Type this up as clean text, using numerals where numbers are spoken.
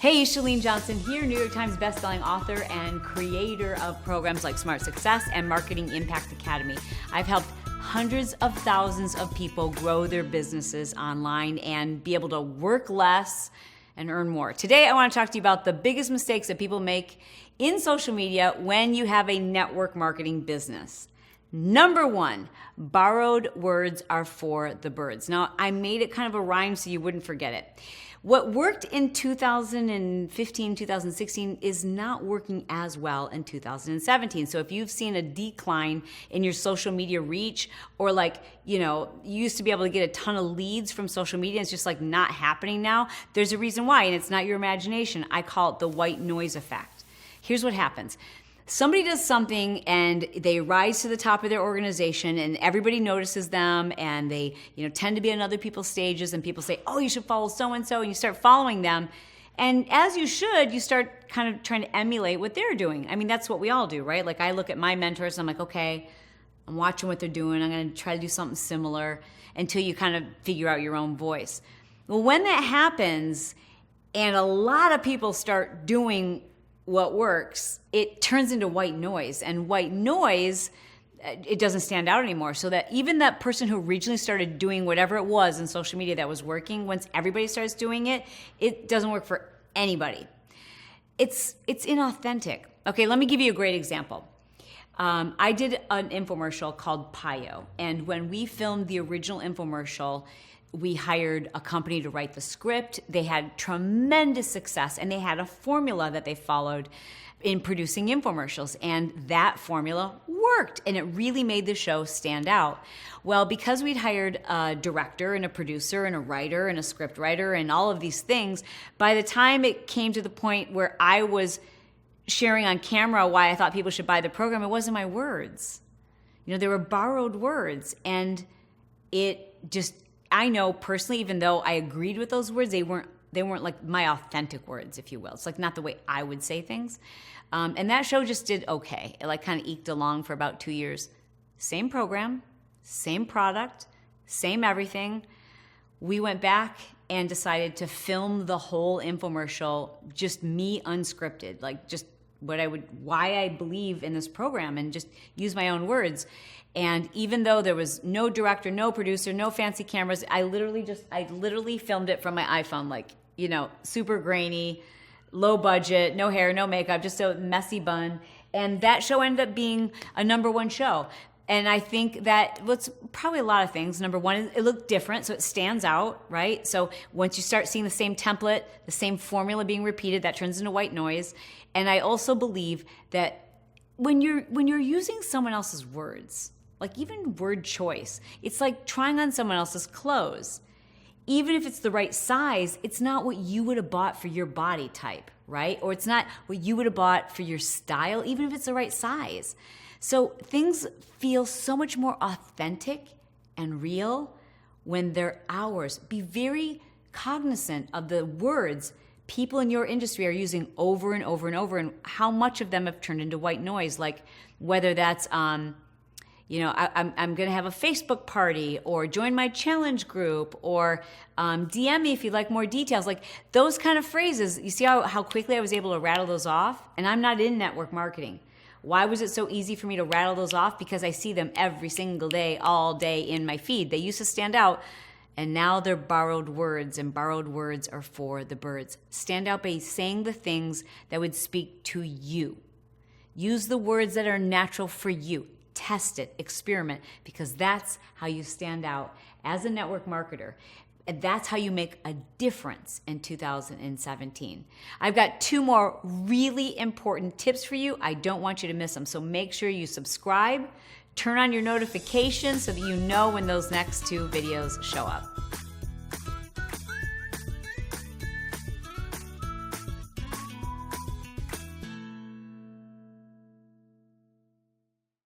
Hey, Chalene Johnson here, New York Times bestselling author and creator of programs like Smart Success and Marketing Impact Academy. I've helped hundreds of thousands of people grow their businesses online and be able to work less and earn more. Today, I want to talk to you about the biggest mistakes that people make in social media when you have a network marketing business. Number one, borrowed words are for the birds. Now, I made it kind of a rhyme so you wouldn't forget it. What worked in 2015, 2016 is not working as well in 2017. So if you've seen a decline in your social media reach, or you used to be able to get a ton of leads from social media, it's just not happening now, there's a reason why, and it's not your imagination. I call it the white noise effect. Here's what happens. Somebody does something and they rise to the top of their organization and everybody notices them, and they tend to be on other people's stages, and people say, oh, you should follow so-and-so, and you start following them. And as you should, you start kind of trying to emulate what they're doing. I mean, that's what we all do, right? I look at my mentors and I'm like, okay, I'm watching what they're doing. I'm going to try to do something similar until you kind of figure out your own voice. Well, when that happens and a lot of people start doing what works, it turns into white noise. And white noise, it doesn't stand out anymore. So that even that person who originally started doing whatever it was in social media that was working, once everybody starts doing it, it doesn't work for anybody. It's inauthentic. Okay, let me give you a great example. I did an infomercial called P.S I, and when we filmed the original infomercial, we hired a company to write the script. They had tremendous success, and they had a formula that they followed in producing infomercials, and that formula worked, and it really made the show stand out. Well, because we'd hired a director and a producer and a writer and a script writer and all of these things, by the time it came to the point where I was sharing on camera why I thought people should buy the program, it wasn't my words. They were borrowed words, and it just, I know personally, even though I agreed with those words, they weren't like my authentic words, if you will. It's not the way I would say things. And that show just did okay. It kind of eked along for about 2 years. Same program, same product, same everything. We went back and decided to film the whole infomercial, just me unscripted, just why I believe in this program, and just use my own words. And even though there was no director, no producer, no fancy cameras, I literally filmed it from my iPhone, super grainy, low budget, no hair, no makeup, just a messy bun. And that show ended up being a #1 show. And I think that what's probably a lot of things. Number one, it looked different, so it stands out, right? So once you start seeing the same template, the same formula being repeated, that turns into white noise. And I also believe that when you're using someone else's words, even word choice, it's like trying on someone else's clothes. Even if it's the right size, it's not what you would have bought for your body type, right? Or it's not what you would have bought for your style, even if it's the right size. So things feel so much more authentic and real when they're ours. Be very cognizant of the words people in your industry are using over and over and over, and how much of them have turned into white noise, whether that's I'm going to have a Facebook party, or join my challenge group, or DM me if you'd like more details. Those kind of phrases, you see how quickly I was able to rattle those off? And I'm not in network marketing. Why was it so easy for me to rattle those off? Because I see them every single day, all day in my feed. They used to stand out, and now they're borrowed words, and borrowed words are for the birds. Stand out by saying the things that would speak to you. Use the words that are natural for you. Test it, experiment, because that's how you stand out as a network marketer. And that's how you make a difference in 2017. I've got 2 more really important tips for you. I don't want you to miss them. So make sure you subscribe, turn on your notifications so that you know when those next 2 videos show up.